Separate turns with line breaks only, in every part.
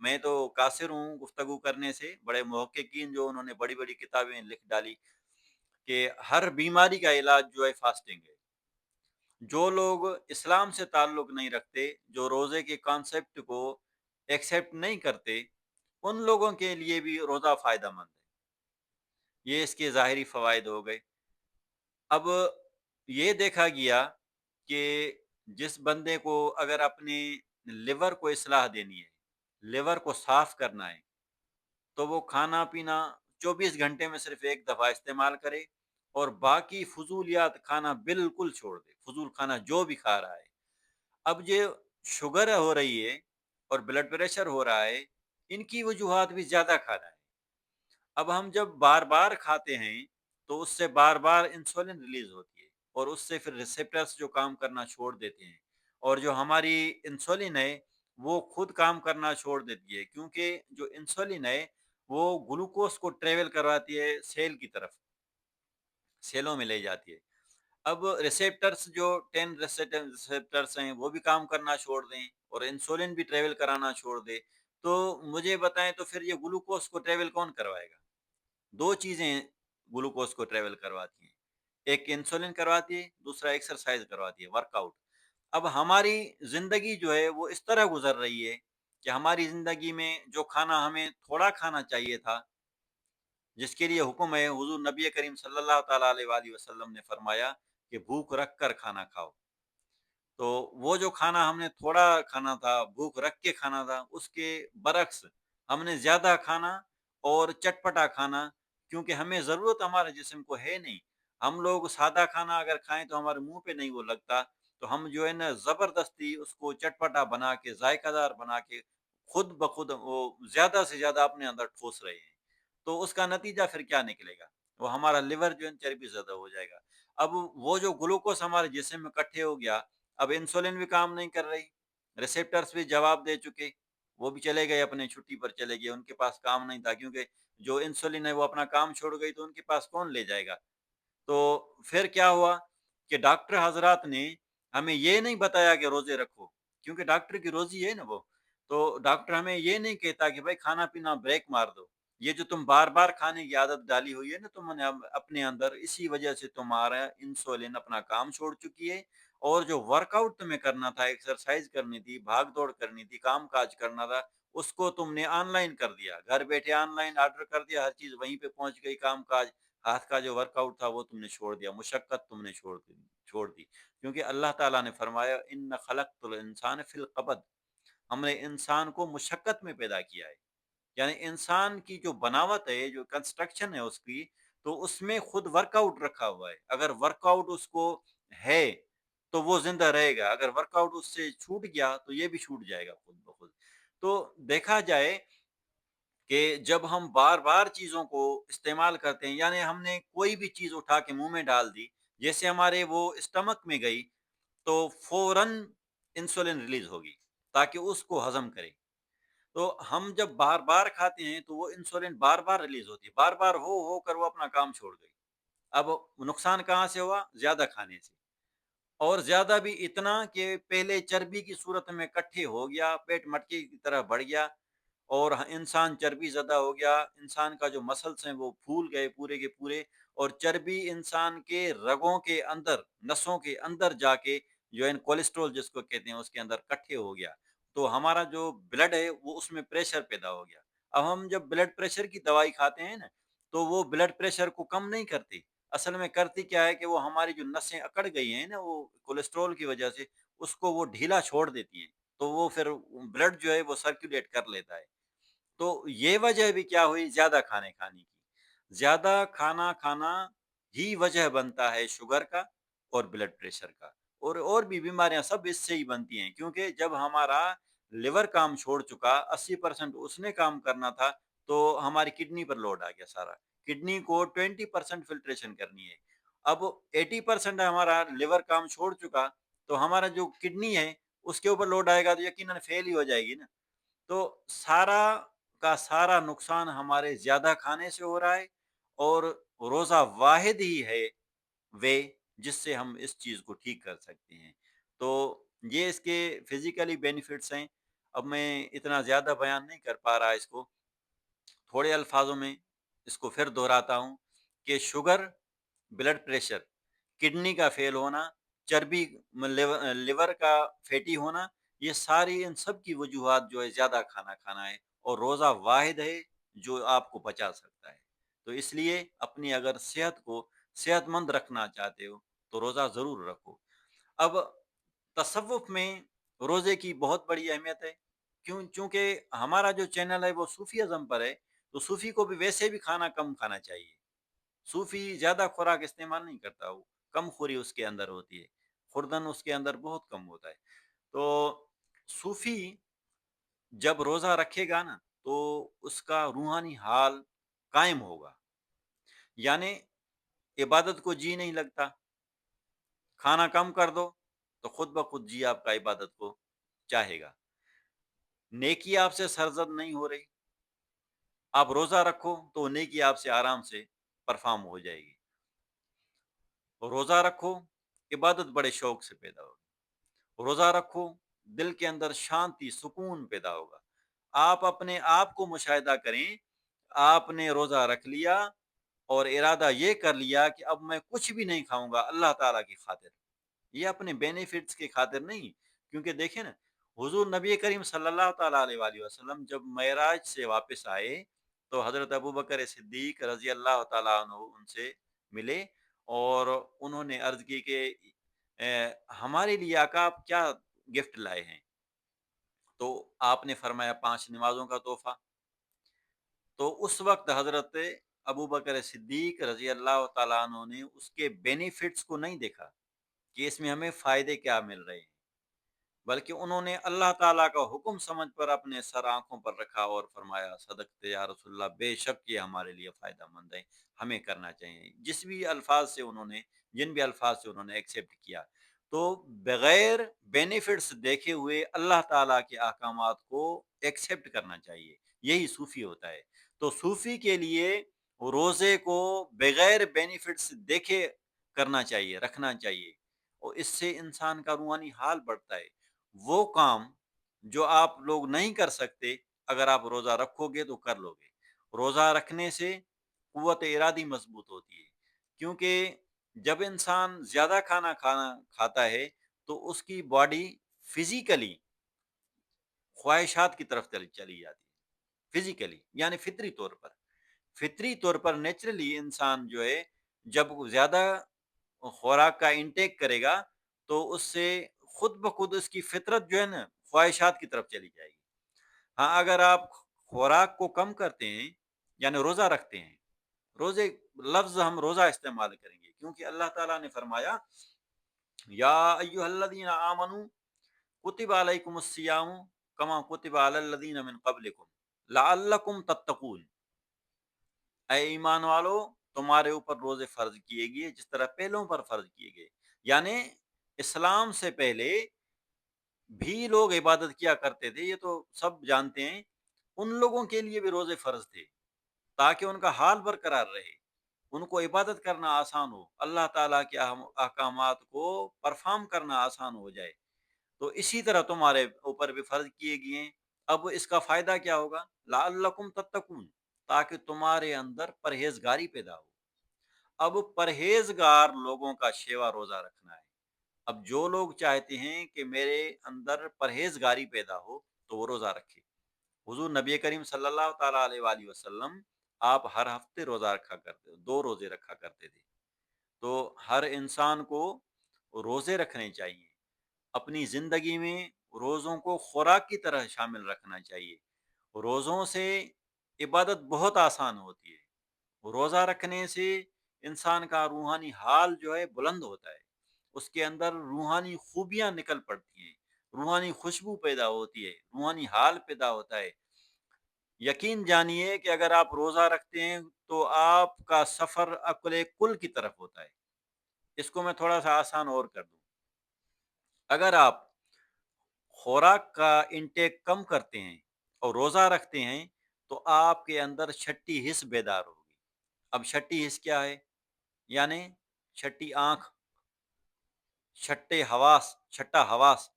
میں تو قاصر ہوں گفتگو کرنے سے، بڑے محققین جو انہوں نے بڑی-بڑی کتابیں لکھ ڈالی کہ ہر بیماری کا علاج جو ہے فاسٹنگ ہے۔ جو لوگ اسلام سے تعلق نہیں رکھتے، جو روزے کے کانسیپٹ کو ایکسیپٹ نہیں کرتے، ان لوگوں کے لیے بھی روزہ فائدہ مند ہے۔ یہ اس کے ظاہری فوائد ہو گئے۔ اب یہ دیکھا گیا کہ جس بندے کو اگر اپنے لیور کو اصلاح دینی ہے، لیور کو صاف کرنا ہے، تو وہ کھانا پینا 24 گھنٹے میں صرف ایک دفعہ استعمال کرے اور باقی فضولیات کھانا بالکل چھوڑ دے، فضول کھانا جو بھی کھا رہا ہے۔ اب یہ شوگر ہو رہی ہے اور بلڈ پریشر ہو رہا ہے، ان کی وجوہات بھی زیادہ کھانا ہے۔ اب ہم جب بار بار کھاتے ہیں تو اس سے بار بار انسولین ریلیز ہوتی ہے اور اس سے پھر ریسپٹرس جو کام کرنا چھوڑ دیتے ہیں، اور جو ہماری انسولین ہے وہ خود کام کرنا چھوڑ دیتی ہے، کیونکہ جو انسولین ہے وہ گلوکوز کو ٹریول کرواتی ہے سیل کی طرف، سیلوں میں لے جاتی ہے۔ اب ریسیپٹرس جو 10 ریسیپٹرس ہیں وہ بھی کام کرنا چھوڑ دیں اور انسولین بھی ٹریول کرانا چھوڑ دے، تو مجھے بتائیں تو پھر یہ گلوکوز کو ٹریول کون کروائے گا؟ دو چیزیں گلوکوز کو ٹریول کرواتی ہیں، ایک انسولین کرواتی ہے، دوسرا ایکسرسائز کرواتی ہے، ورک آؤٹ۔ اب ہماری زندگی جو ہے وہ اس طرح گزر رہی ہے کہ ہماری زندگی میں جو کھانا ہمیں تھوڑا کھانا چاہیے تھا، جس کے لیے حکم ہے، حضور نبی کریم صلی اللہ تعالیٰ علیہ وآلہ وسلم نے فرمایا کہ بھوک رکھ کر کھانا کھاؤ، تو وہ جو کھانا ہم نے تھوڑا کھانا تھا، بھوک رکھ کے کھانا تھا، اس کے برعکس ہم نے زیادہ کھانا اور چٹپٹا کھانا، کیونکہ ہمیں ضرورت ہمارے جسم کو ہے نہیں۔ ہم لوگ سادہ کھانا اگر کھائیں تو ہمارے منہ پہ نہیں وہ لگتا، تو ہم جو ہے نا زبردستی اس کو چٹپٹا بنا کے، ذائقہ دار بنا کے، خود بخود وہ زیادہ سے زیادہ اپنے اندر ٹھوس رہے ہیں، تو اس کا نتیجہ پھر کیا نکلے گا؟ وہ ہمارا لیور جو ہے چربی زیادہ ہو جائے گا۔ اب وہ جو گلوکوز ہمارے جسم میں اکٹھے ہو گیا، اب انسولین بھی کام نہیں کر رہی، ریسپٹرس بھی جواب دے چکے، وہ بھی چلے گئے، اپنے چھٹی پر چلے گئے، ان کے پاس کام نہیں تھا، کیونکہ جو انسولین ہے وہ اپنا کام چھوڑ گئی تو ان کے پاس کون لے جائے گا؟ تو پھر کیا ہوا کہ ڈاکٹر حضرات نے ہمیں یہ نہیں بتایا کہ روزے رکھو، کیونکہ ڈاکٹر کی روزی ہے نا وہ، تو ڈاکٹر ہمیں یہ نہیں کہتا کہ بھائی کھانا پینا بریک مار دو، یہ جو تم بار بار کھانے کی عادت ڈالی ہوئی ہے نا تم نے اپنے اندر، اسی وجہ سے تمہارا انسولین اپنا کام چھوڑ چکی ہے، اور جو ورک آؤٹ تمہیں کرنا تھا، ایکسرسائز کرنی تھی، بھاگ دوڑ کرنی تھی، کام کاج کرنا تھا، اس کو تم نے آن لائن کر دیا، گھر بیٹھے آن لائن آرڈر کر دیا، ہر چیز وہیں پہ پہنچ گئی، کام کاج، ہاتھ کا جو ورک آؤٹ تھا وہ تم نے چھوڑ دیا، مشقت تم نے چھوڑ دی، کیونکہ اللہ تعالیٰ نے فرمایا ان خلقت الانسان فی القبد، ہم نے انسان کو مشقت میں پیدا کیا ہے، یعنی انسان کی جو بناوٹ ہے، جو کنسٹرکشن ہے اس کی، تو اس میں خود ورک آؤٹ رکھا ہوا ہے، اگر ورک آؤٹ اس کو ہے تو وہ زندہ رہے گا، اگر ورک آؤٹ اس سے چھوٹ گیا تو یہ بھی چھوٹ جائے گا خود بخود۔ تو دیکھا جائے کہ جب ہم بار بار چیزوں کو استعمال کرتے ہیں، یعنی ہم نے کوئی بھی چیز اٹھا کے منہ میں ڈال دی، جیسے ہمارے وہ اسٹمک میں گئی تو فوراً انسولین ریلیز ہوگی تاکہ اس کو ہضم کرے، تو ہم جب بار بار کھاتے ہیں تو وہ انسولین بار بار ریلیز ہوتی ہے، بار بار ہو کر وہ اپنا کام چھوڑ گئی۔ اب نقصان کہاں سے ہوا؟ زیادہ کھانے سے، اور زیادہ بھی اتنا کہ پہلے چربی کی صورت میں کٹھے ہو گیا، پیٹ مٹکی کی طرح بڑھ گیا، اور انسان چربی زدہ ہو گیا، انسان کا جو مسلس ہیں وہ پھول گئے پورے کے پورے، اور چربی انسان کے رگوں کے اندر، نسوں کے اندر جا کے جو ہے کولیسٹرول جس کو کہتے ہیں اس کے اندر کٹھے ہو گیا، تو ہمارا جو بلڈ ہے وہ اس میں پریشر پیدا ہو گیا۔ اب ہم جب بلڈ پریشر کی دوائی کھاتے ہیں نا تو وہ بلڈ پریشر کو کم نہیں کرتی، اصل میں کرتی کیا ہے کہ وہ ہماری جو نسیں اکڑ گئی ہیں نا وہ کولیسٹرول کی وجہ سے، اس کو وہ ڈھیلا چھوڑ دیتی ہیں، تو وہ پھر بلڈ جو ہے وہ سرکولیٹ کر لیتا ہے۔ تو یہ وجہ بھی کیا ہوئی؟ زیادہ کھانے کی، زیادہ کھانا کھانا ہی وجہ بنتا ہے شوگر کا اور بلڈ پریشر کا، اور بھی بیماریاں سب اس سے ہی بنتی ہیں، کیونکہ جب ہمارا لیور کام چھوڑ چکا، 80% اس نے کام کرنا تھا، تو ہماری کڈنی پر لوڈ آ گیا سارا، کڈنی کو 20% فلٹریشن کرنی ہے، اب 80% ہمارا لیور کام چھوڑ چکا، تو ہمارا جو کڈنی ہے اس کے اوپر لوڈ آئے گا تو یقیناً فیل ہی ہو جائے گی نا، تو سارا کا سارا نقصان ہمارے زیادہ کھانے سے ہو رہا ہے، اور روزہ واحد ہی ہے وے جس سے ہم اس چیز کو ٹھیک کر سکتے ہیں۔ تو یہ اس کے فزیکلی بینیفٹس ہیں۔ اب میں اتنا زیادہ بیان نہیں کر پا رہا اس کو، تھوڑے الفاظوں میں اس کو پھر دہراتا ہوں کہ شوگر، بلڈ پریشر، کڈنی کا فیل ہونا، چربی، لیور کا فیٹی ہونا، یہ ساری ان سب کی وجوہات جو ہے زیادہ کھانا کھانا ہے، اور روزہ واحد ہے جو آپ کو بچا سکتا ہے۔ تو اس لیے اپنی اگر صحت کو صحت مند رکھنا چاہتے ہو تو روزہ ضرور رکھو۔ اب تصوف میں روزے کی بہت بڑی اہمیت ہے، چونکہ ہمارا جو چینل ہے وہ صوفی ازم پر ہے، تو صوفی کو بھی ویسے بھی کھانا کم کھانا چاہیے۔ صوفی زیادہ خوراک استعمال نہیں کرتا، وہ کم خوری اس کے اندر ہوتی ہے، خوردن اس کے اندر بہت کم ہوتا ہے۔ تو صوفی جب روزہ رکھے گا نا تو اس کا روحانی حال قائم ہوگا، یعنی عبادت کو جی نہیں لگتا، کھانا کم کر دو تو خود بخود جی آپ کا عبادت کو چاہے گا، نیکی آپ سے سرزد نہیں ہو رہی، آپ روزہ رکھو تو نیکی آپ سے آرام سے پرفارم ہو جائے گی، روزہ رکھو عبادت بڑے شوق سے پیدا ہوگی، روزہ رکھو دل کے اندر شانتی سکون پیدا ہوگا۔ آپ اپنے آپ کو مشاہدہ کریں، آپ نے روزہ رکھ لیا اور ارادہ یہ کر لیا کہ اب میں کچھ بھی نہیں کھاؤں گا اللہ تعالیٰ کی خاطر، یہ اپنے بینیفٹس کی خاطر نہیں، کیونکہ دیکھیں نا حضور نبی کریم صلی اللہ تعالیٰ علیہ وآلہ وسلم جب معراج سے واپس آئے تو حضرت ابوبکر صدیق رضی اللہ تعالیٰ عنہ ان سے ملے، اور انہوں نے عرض کی کہ ہمارے لیے آقا آپ کیا گفٹ لائے ہیں؟ تو آپ نے فرمایا 5 نمازوں کا تحفہ۔ تو اس وقت حضرت ابوبکر صدیق رضی اللہ تعالیٰ عنہ نے اس کے بینیفٹس کو نہیں دیکھا کہ اس میں ہمیں فائدے کیا مل رہے ہیں، بلکہ انہوں نے اللہ تعالیٰ کا حکم سمجھ پر اپنے سر آنکھوں پر رکھا اور فرمایا صدقت یا رسول اللہ، بے شک یہ ہمارے لیے فائدہ مند ہے، ہمیں کرنا چاہیے، جن بھی الفاظ سے انہوں نے ایکسیپٹ کیا۔ تو بغیر بینیفٹس دیکھے ہوئے اللہ تعالیٰ کے احکامات کو ایکسیپٹ کرنا چاہیے، یہی صوفی ہوتا ہے۔ تو صوفی کے لیے روزے کو بغیر بینیفٹس دیکھے کرنا چاہیے، رکھنا چاہیے، اور اس سے انسان کا روحانی حال بڑھتا ہے۔ وہ کام جو آپ لوگ نہیں کر سکتے اگر آپ روزہ رکھو گے تو کر لو گے۔ روزہ رکھنے سے قوت ارادی مضبوط ہوتی ہے، کیونکہ جب انسان زیادہ کھانا کھاتا ہے تو اس کی باڈی فزیکلی خواہشات کی طرف چلی جاتی ہے، فزیکلی یعنی فطری طور پر نیچرلی انسان جو ہے جب زیادہ خوراک کا انٹیک کرے گا تو اس سے خود بخود اس کی فطرت جو ہے نا خواہشات کی طرف چلی جائے گی۔ ہاں اگر آپ خوراک کو کم کرتے ہیں یعنی روزہ رکھتے ہیں، روزے لفظ ہم روزہ استعمال کریں گے کیونکہ اللہ تعالیٰ نے فرمایا یا ایھا الذین آمنوا کتب علیکم الصیام کما کتب علی الذین من قبلکم لعلکم تتقون، اے ایمان والو تمہارے اوپر روزے فرض کیے گئے جس طرح پہلوں پر فرض کیے گئے، یعنی اسلام سے پہلے بھی لوگ عبادت کیا کرتے تھے، یہ تو سب جانتے ہیں، ان لوگوں کے لیے بھی روزے فرض تھے تاکہ ان کا حال برقرار رہے، ان کو عبادت کرنا آسان ہو، اللہ تعالیٰ کے احکامات کو پرفارم کرنا آسان ہو جائے۔ تو اسی طرح تمہارے اوپر بھی فرض کیے گئے ہیں۔ اب اس کا فائدہ کیا ہوگا؟ لعلکم تتقون، تاکہ تمہارے اندر پرہیزگاری پیدا ہو۔ اب پرہیزگار لوگوں کا شیوا روزہ رکھنا ہے۔ اب جو لوگ چاہتے ہیں کہ میرے اندر پرہیزگاری پیدا ہو تو وہ روزہ رکھے۔ حضور نبی کریم صلی اللہ تعالیٰ علیہ وآلہ وسلم آپ ہر ہفتے روزہ رکھا کرتے، 2 روزے رکھا کرتے تھے۔ تو ہر انسان کو روزے رکھنے چاہیے، اپنی زندگی میں روزوں کو خوراک کی طرح شامل رکھنا چاہیے۔ روزوں سے عبادت بہت آسان ہوتی ہے، روزہ رکھنے سے انسان کا روحانی حال جو ہے بلند ہوتا ہے، اس کے اندر روحانی خوبیاں نکل پڑتی ہیں، روحانی خوشبو پیدا ہوتی ہے، روحانی حال پیدا ہوتا ہے۔ یقین جانیے کہ اگر آپ روزہ رکھتے ہیں تو آپ کا سفر عقل کل کی طرف ہوتا ہے۔ اس کو میں تھوڑا سا آسان اور کر دوں، اگر آپ خوراک کا انٹیک کم کرتے ہیں اور روزہ رکھتے ہیں تو آپ کے اندر چھٹی حس بیدار ہوگی۔ اب چھٹی حس کیا ہے؟ یعنی چھٹی آنکھ، چھٹا حواس،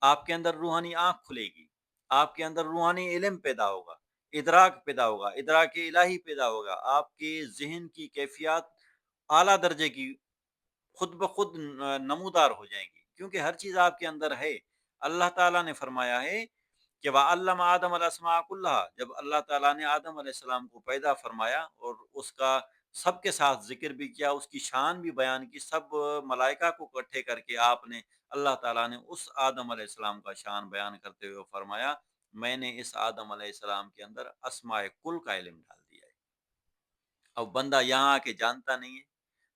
آپ کے اندر روحانی آنکھ کھلے گی، آپ کے اندر روحانی علم پیدا ہوگا، ادراک پیدا ہوگا، ادراک الہی پیدا ہوگا، آپ کے ذہن کی کیفیات اعلیٰ درجے کی خود بخود نمودار ہو جائیں گی، کیونکہ ہر چیز آپ کے اندر ہے۔ اللہ تعالیٰ نے فرمایا ہے کہ وَعَلَّمَ آدَمَ الْأَسْمَاءَ كُلَّهَا، جب اللہ تعالیٰ نے آدم علیہ السلام کو پیدا فرمایا اور اس کا سب کے ساتھ ذکر بھی کیا، اس کی شان بھی بیان کی، سب ملائکہ کو اکٹھے کر کے آپ نے، اللہ تعالیٰ نے اس آدم علیہ السلام کا شان بیان کرتے ہوئے فرمایا میں نے اس آدم علیہ السلام کے اندر اسماء کل کا علم ڈال دیا ہے۔ اب بندہ یہاں آ کے جانتا نہیں ہے،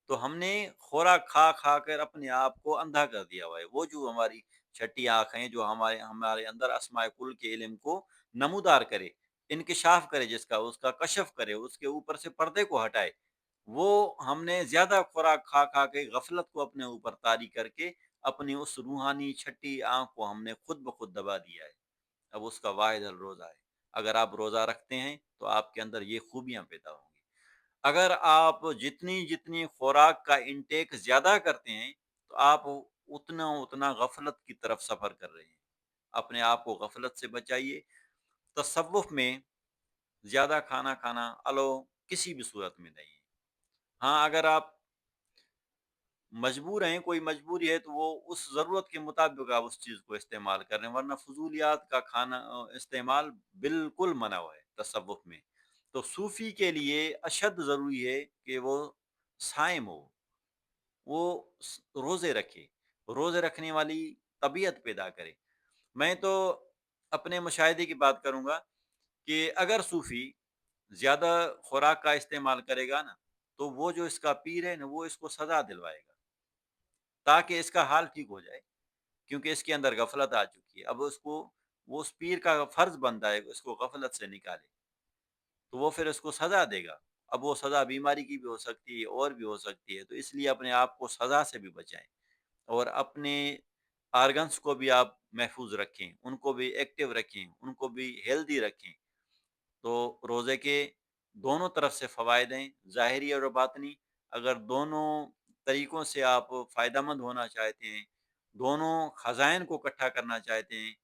تو ہم نے خوراک کھا کھا کر اپنے آپ کو اندھا کر دیا ہوا ہے۔ وہ جو ہماری چھٹی آنکھ ہیں جو ہمارے اندر اسماء کل کے علم کو نمودار کرے، انکشاف کرے، جس کا اس کا کشف کرے، اس کے اوپر سے پردے کو ہٹائے، وہ ہم نے زیادہ خوراک کھا کھا کے غفلت کو اپنے اوپر طاری کر کے اپنی اس روحانی چھٹی آنکھ کو ہم نے خود بخود دبا دیا ہے۔ اب اس کا واحد حل روزہ ہے۔ اگر آپ روزہ رکھتے ہیں تو آپ کے اندر یہ خوبیاں پیدا ہوں گی۔ اگر آپ جتنی جتنی خوراک کا انٹیک زیادہ کرتے ہیں تو آپ اتنا اتنا غفلت کی طرف سفر کر رہے ہیں۔ اپنے آپ کو غفلت سے بچائیے۔ تصوف میں زیادہ کھانا کھانا الو کسی بھی صورت میں نہیں ہے۔ ہاں اگر آپ مجبور ہیں، کوئی مجبوری ہے، تو وہ اس ضرورت کے مطابق آپ اس چیز کو استعمال کر رہے ہیں، ورنہ فضولیات کا کھانا استعمال بالکل منع ہوا ہے تصوف میں۔ تو صوفی کے لیے اشد ضروری ہے کہ وہ صائم ہو، وہ روزے رکھے، روزے رکھنے والی طبیعت پیدا کرے۔ میں تو اپنے مشاہدے کی بات کروں گا کہ اگر صوفی زیادہ خوراک کا استعمال کرے گا نا، تو وہ جو اس کا پیر ہے نا، وہ اس کو سزا دلوائے گا تاکہ اس کا حال ٹھیک ہو جائے، کیونکہ اس کے اندر غفلت آ چکی ہے۔ اب اس کو، وہ اس پیر کا فرض بنتا ہے کہ اس کو غفلت سے نکالے، تو وہ پھر اس کو سزا دے گا۔ اب وہ سزا بیماری کی بھی ہو سکتی ہے اور بھی ہو سکتی ہے، تو اس لیے اپنے آپ کو سزا سے بھی بچائیں اور اپنے آرگنس کو بھی آپ محفوظ رکھیں، ان کو بھی ایکٹیو رکھیں، ان کو بھی ہیلدی رکھیں۔ تو روزے کے دونوں طرف سے فوائد ہیں، ظاہری اور باطنی۔ اگر دونوں طریقوں سے آپ فائدہ مند ہونا چاہتے ہیں، دونوں خزائن کو اکٹھا کرنا چاہتے ہیں،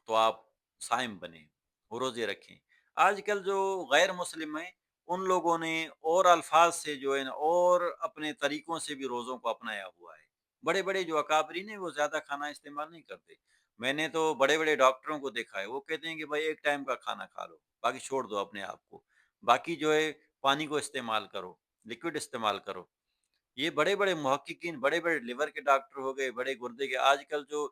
تو آپ صائم بنیں، روزے رکھیں۔ آج کل جو غیر مسلم ہیں، ان لوگوں نے اور الفاظ سے جو ہے نا اور اپنے طریقوں سے بھی روزوں کو اپنایا ہوا ہے۔ بڑے بڑے جو اکابرین ہیں وہ زیادہ کھانا استعمال نہیں کرتے۔ میں نے تو بڑے بڑے ڈاکٹروں کو دیکھا ہے، وہ کہتے ہیں کہ بھائی ایک ٹائم کا کھانا کھا لو، باقی چھوڑ دو اپنے آپ کو، باقی جو ہے پانی کو استعمال کرو، لکوڈ استعمال کرو۔ یہ بڑے بڑے محققین، بڑے بڑے لیور کے ڈاکٹر ہو گئے، بڑے گردے کے، آج کل جو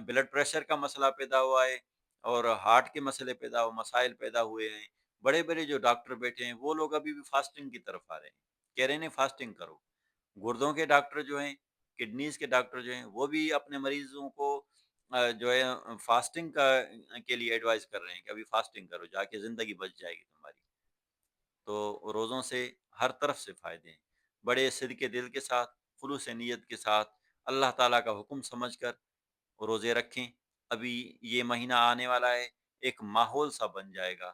بلڈ پریشر کا مسئلہ پیدا ہوا ہے اور ہارٹ کے مسئلے مسائل پیدا ہوئے ہیں، بڑے بڑے جو ڈاکٹر بیٹھے ہیں وہ لوگ ابھی بھی فاسٹنگ کی طرف آ رہے ہیں، کہہ رہے ہیں فاسٹنگ کرو۔ گردوں کے ڈاکٹر جو ہیں، کڈنیز کے ڈاکٹر جو ہیں، وہ بھی اپنے مریضوں کو جو ہے فاسٹنگ کے لیے ایڈوائز کر رہے ہیں کہ ابھی فاسٹنگ کرو، جا کے زندگی بچ جائے گی تمہاری۔ تو روزوں سے ہر طرف سے فائدے ہیں۔ بڑے صدق دل کے ساتھ، خلوص نیت کے ساتھ، اللہ تعالیٰ کا حکم سمجھ کر روزے رکھیں۔ ابھی یہ مہینہ آنے والا ہے، ایک ماحول سا بن جائے گا،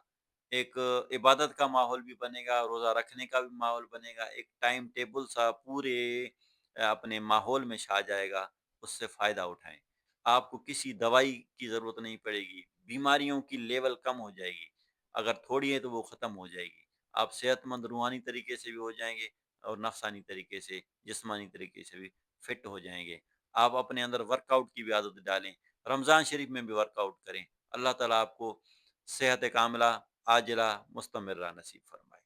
ایک عبادت کا ماحول بھی بنے گا، روزہ رکھنے کا بھی ماحول بنے گا، ایک ٹائم ٹیبل سا پورے اپنے ماحول میں چھا جائے گا۔ اس سے فائدہ اٹھائیں۔ آپ کو کسی دوائی کی ضرورت نہیں پڑے گی، بیماریوں کی لیول کم ہو جائے گی، اگر تھوڑی ہے تو وہ ختم ہو جائے گی۔ آپ صحت مند روحانی طریقے سے بھی ہو جائیں گے اور نفسانی طریقے سے، جسمانی طریقے سے بھی فٹ ہو جائیں گے۔ آپ اپنے اندر ورک آؤٹ کی بھی عادت ڈالیں، رمضان شریف میں بھی ورک آؤٹ کریں۔ اللہ تعالیٰ آپ کو صحت کاملہ عاجلہ مستمرہ نصیب فرمائے۔